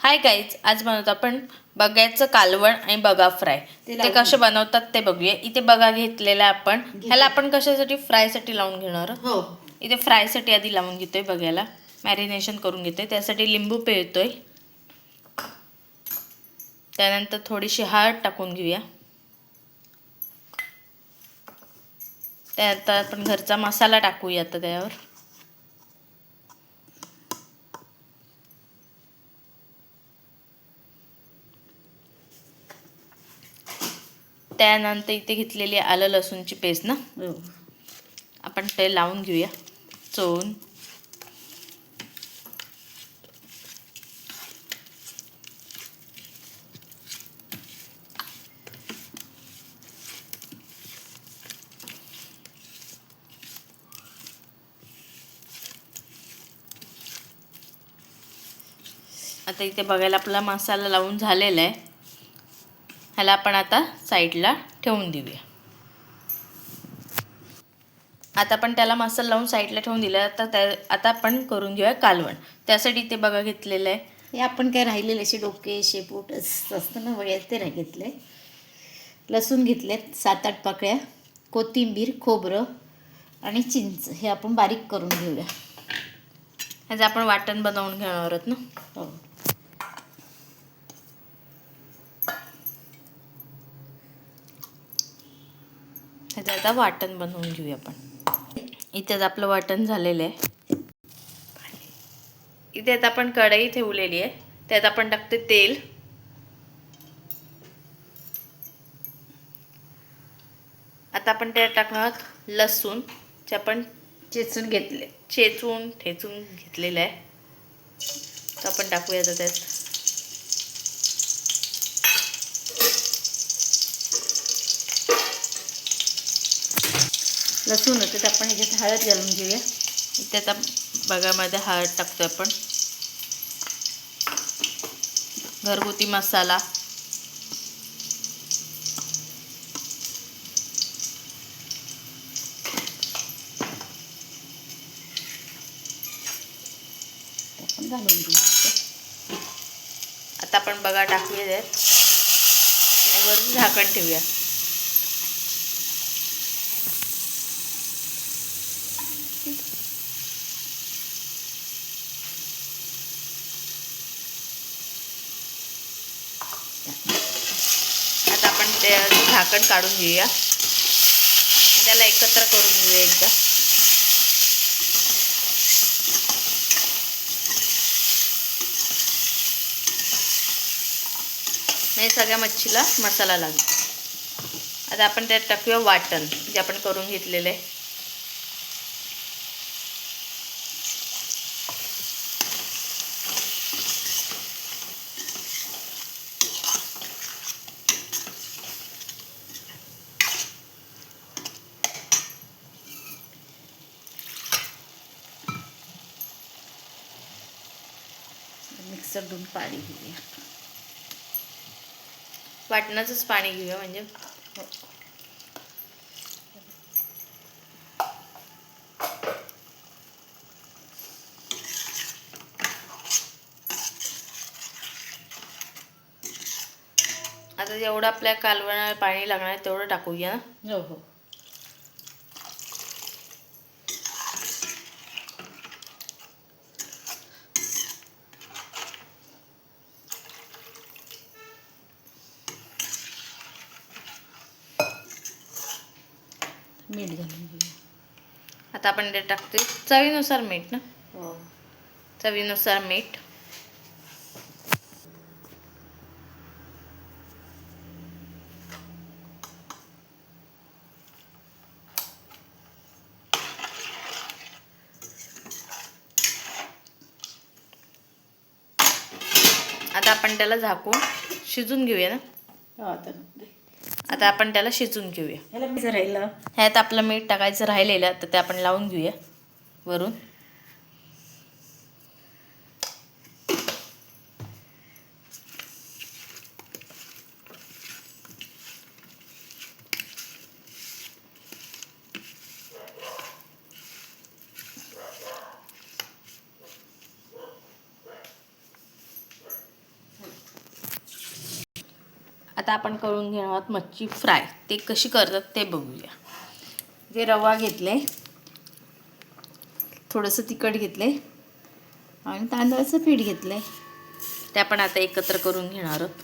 Hi guys, आज बनवतो आपण बगाचं कालवण आणि बगा फ्राय. ते कसे बनवतात ते बघूया. इथे बगा घेतलेला आपण. ह्याला आपण कशासाठी फ्रायसाठी लावून घेणार. हो, इथे फ्रायसाठी आधी लावून घेतोय बघायला. मॅरिनेशन करून घेतोय. त्यासाठी लिंबू पिळतोय. त्यानंतर थोडीशी हळद टाकून घेऊया. त्यानंतर आपण घरचा मसाला टाकूया आता त्यावर. त्यानंतर इथे घेतलेली आलं लसूणची पेस्ट ना, आपण ते लावून घेऊया चोळून. आता इथे बघायला आपला मसाला लावून झालेला आहे. ह्याला आपण आता साईडला ठेवून देऊया. आता आपण त्याला मसाला लावून साईडला ठेवून दिला. आता आपण करून घेऊया कालवण. त्यासाठी इथे बघा घेतलेलं आहे. हे आपण काय राहिलेले असे डोके शेपूट असतं ना वगैरे ते घेतले. लसूण घेतलेत 7-8 पाकळ्या, कोथिंबीर, खोबरं आणि चिंच हे आपण बारीक करून घेऊया. ह्याचं आपण वाटण बनवून घेणार आहोत ना. हो, ह्याचं आता वाटण बनवून घेऊया आपण. इथेच आपलं वाटण झालेलं आहे. इथे आता आपण कढई ठेवलेली आहे. त्यात आपण टाकते तेल. आता आपण त्यात टाकणार लसूण जे आपण चेचून घेतले, ठेचून घेतलेलं आहे. तर आपण टाकूया आता त्यात. लसूण होते तर आपण ह्याच्यात हळद घालून घेऊया. इथे आता बघामध्ये हळद टाकतोय आपण. घरगुती मसाला, आपण घालून घेऊया. आता आपण बघा टाकूया त्यात. वरून झाकण ठेवूया. आता आपण ते झाकण काढून घेऊया. त्याला एकत्र करून घेऊया एकदा. नाही सगळ्या मच्छीला मसाला लागेल. आता आपण त्यात टाकूया वाटण जे आपण करून घेतलेलं आहे. मिक्सर धुवून पाणी घेऊया. वाटणाचंच पाणी घेऊया म्हणजे. आता जेवढं आपल्या कालवणाला पाणी लागणार आहे तेवढं टाकूया. हो हो, मीठ घालून घेऊया. आता आपण ते टाकतोय चवीनुसार मीठ ना. हो, चवीनुसार मीठ. आता आपण त्याला झाकून शिजून घेऊया ना. आता आपण त्याला शिजून घेऊया. ह्याला मीठ राहिलं. ह्यात आपलं मीठ टाकायचं राहिलेलं तर ते आपण लावून घेऊया वरून. आता आपण करून घेणार आहोत मच्छी फ्राय. ते कशी करतात ते बघूया. जे रवा घेतले, थोडंसं तिखट घेतले आणि तांदळाचं पीठ घेतलंय. ते आपण आता एकत्र करून घेणार आहोत.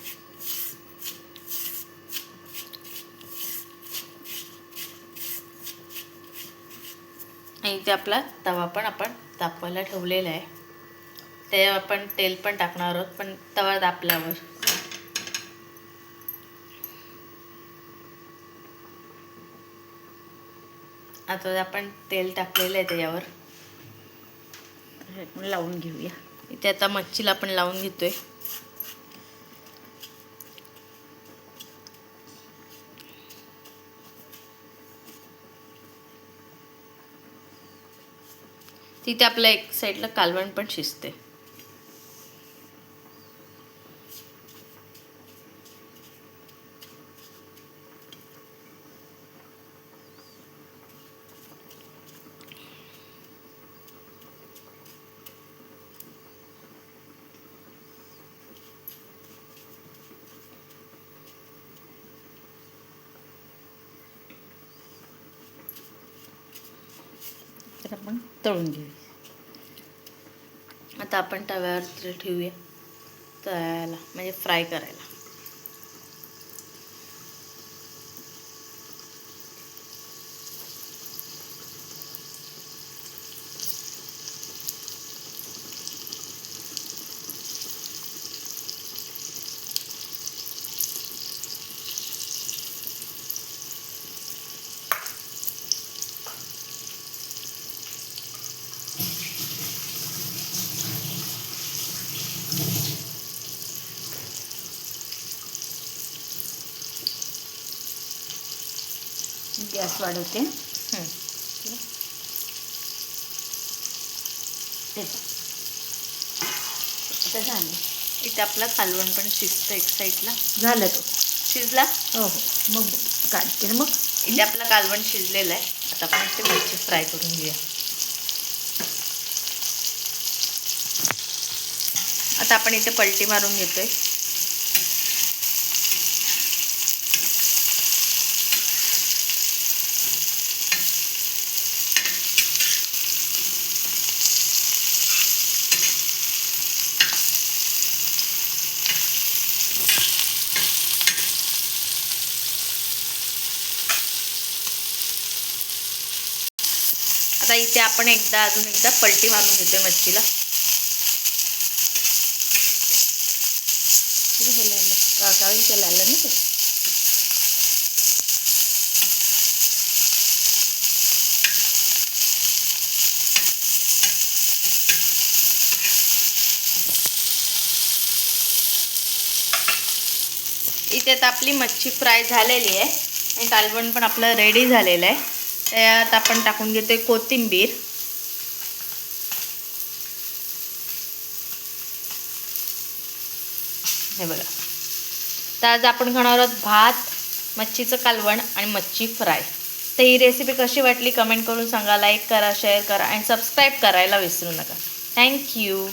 आणि इथे आपला तवा पण आपण तापवायला ठेवलेला आहे. ते आपण तेल पण टाकणार आहोत, पण तवा तापल्यावर. आता आपण तेल टाकलेलं आहे त्याच्यावर. लावून घेऊया. इथे आता मच्छीला आपण लावून घेतोय. तिथे आपल्या एक साईडला कालवण पण शिजते. तर आपण तळून घेऊया. आता आपण तव्यावर ठेवूया तळायला, म्हणजे फ्राय करायला. गॅस वाढवते. आता झालं. इथे आपला कालवण पण शिजतं एक साईडला. झालं तो शिजला. हो. मग काढते ना. मग इथे आपलं कालवण शिजलेलं आहे. आता आपण इथे मच्छी फ्राय करून घेऊया. आता आपण इथे पलटी मारून घेतोय. आता इथे आपण अजून एकदा पलटी मारून घेतोय मच्छीला. काकावी त्याला आलं ना ते. इथे आता आपली मच्छी फ्राय झालेली आहे आणि कालवण पण आपलं रेडी झालेलं आहे. त्यात आपण टाकून घेतोय कोथिंबीर. हे बघा. तर आज आपण खाणार आहोत भात, मच्छीचं कालवण आणि मच्छी फ्राय. तर ही रेसिपी कशी वाटली कमेंट करून सांगा. लाईक करा, शेअर करा आणि सबस्क्राईब करायला विसरू नका. थँक्यू.